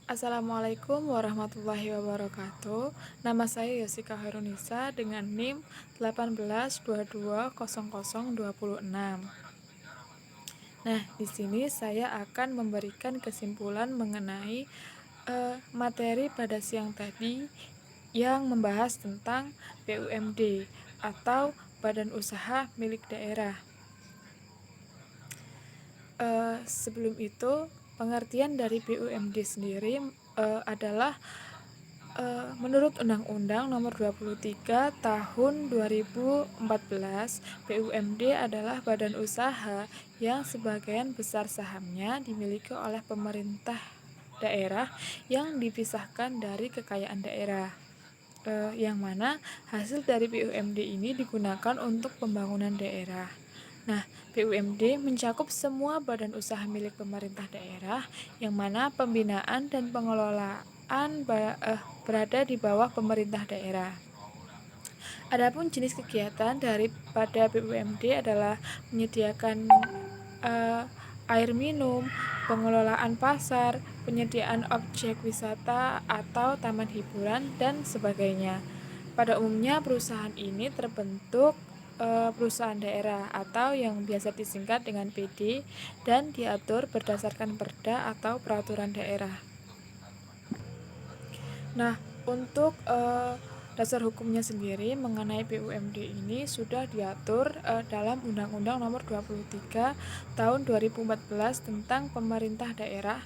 Assalamualaikum warahmatullahi wabarakatuh. Nama saya Yosika Hairunisa dengan NIM 1822002026. Nah, di sini saya akan memberikan kesimpulan mengenai materi pada siang tadi yang membahas tentang BUMD atau Badan Usaha Milik Daerah. Sebelum itu, pengertian dari BUMD sendiri adalah menurut Undang-Undang Nomor 23 Tahun 2014, BUMD adalah badan usaha yang sebagian besar sahamnya dimiliki oleh pemerintah daerah yang dipisahkan dari kekayaan daerah. Yang mana hasil dari BUMD ini digunakan untuk pembangunan daerah. Nah, BUMD mencakup semua badan usaha milik pemerintah daerah yang mana pembinaan dan pengelolaan berada di bawah pemerintah daerah. Adapun jenis kegiatan daripada BUMD adalah menyediakan air minum, pengelolaan pasar, penyediaan objek wisata atau taman hiburan, dan sebagainya. Pada umumnya perusahaan ini terbentuk perusahaan daerah atau yang biasa disingkat dengan PD dan diatur berdasarkan perda atau peraturan daerah. Nah, untuk dasar hukumnya sendiri mengenai BUMD ini sudah diatur dalam Undang-Undang Nomor 23 Tahun 2014 tentang Pemerintah Daerah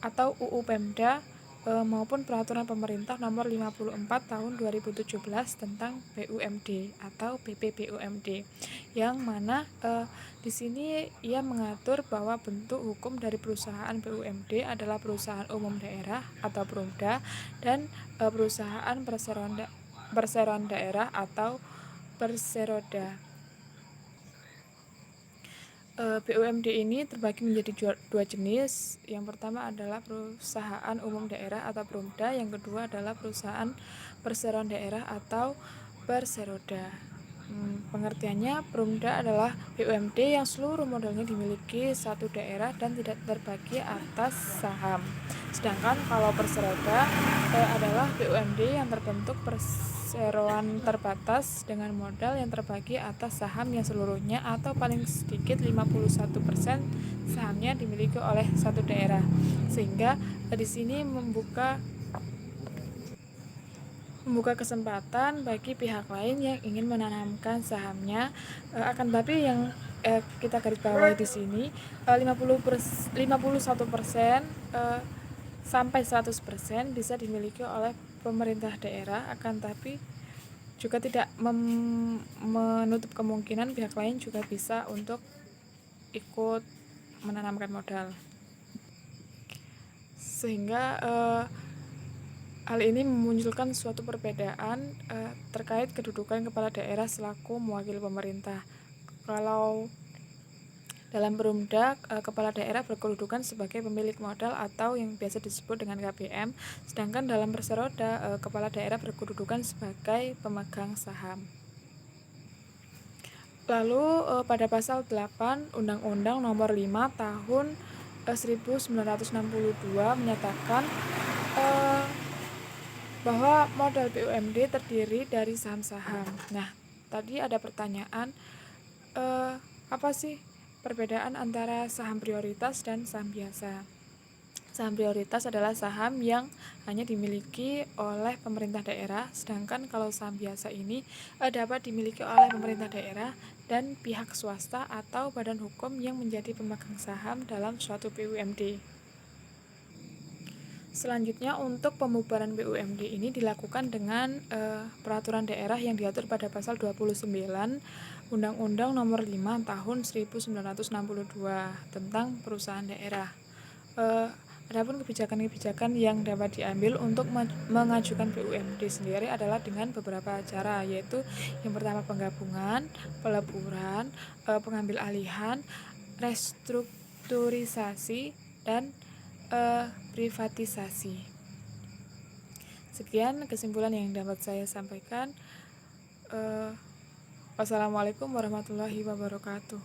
atau UU Pemda maupun Peraturan Pemerintah Nomor 54 Tahun 2017 tentang BUMD atau PP BUMD, yang mana di sini ia mengatur bahwa bentuk hukum dari perusahaan BUMD adalah perusahaan umum daerah atau Perumda dan perusahaan perseroan daerah atau Perseroda. BUMD ini terbagi menjadi dua jenis. Yang pertama adalah perusahaan umum daerah atau Perumda, yang kedua adalah perusahaan perseroan daerah atau Perseroda. Pengertiannya, Perumda adalah BUMD yang seluruh modalnya dimiliki satu daerah dan tidak terbagi atas saham. Sedangkan kalau Perseroda adalah BUMD yang terbentuk perseroan terbatas dengan modal yang terbagi atas saham yang seluruhnya atau paling sedikit 51% sahamnya dimiliki oleh satu daerah. Sehingga di sini membuka kesempatan bagi pihak lain yang ingin menanamkan sahamnya, akan tapi yang kita garis bawahi di sini 51% sampai 100% bisa dimiliki oleh pemerintah daerah, akan tapi juga tidak menutup kemungkinan pihak lain juga bisa untuk ikut menanamkan modal. Sehingga hal ini memunculkan suatu perbedaan terkait kedudukan kepala daerah selaku mewakili pemerintah. Kalau dalam Perumda, kepala daerah berkedudukan sebagai pemilik modal atau yang biasa disebut dengan KPM, sedangkan dalam Perseroda, kepala daerah berkedudukan sebagai pemegang saham. Lalu pada pasal 8 Undang-Undang Nomor 5 Tahun 1962 menyatakan bahwa modal BUMD terdiri dari saham-saham. Nah, tadi ada pertanyaan, apa sih perbedaan antara saham prioritas dan saham biasa? Saham prioritas adalah saham yang hanya dimiliki oleh pemerintah daerah, sedangkan kalau saham biasa ini dapat dimiliki oleh pemerintah daerah dan pihak swasta atau badan hukum yang menjadi pemegang saham dalam suatu BUMD. Selanjutnya, untuk pembubaran BUMD ini dilakukan dengan peraturan daerah yang diatur pada pasal 29 Undang-Undang Nomor 5 Tahun 1962 tentang perusahaan daerah. Adapun kebijakan-kebijakan yang dapat diambil untuk mengajukan BUMD sendiri adalah dengan beberapa cara, yaitu yang pertama penggabungan, peleburan, pengambil alihan, restrukturisasi, dan privatisasi. Sekian kesimpulan yang dapat saya sampaikan. Wassalamualaikum warahmatullahi wabarakatuh.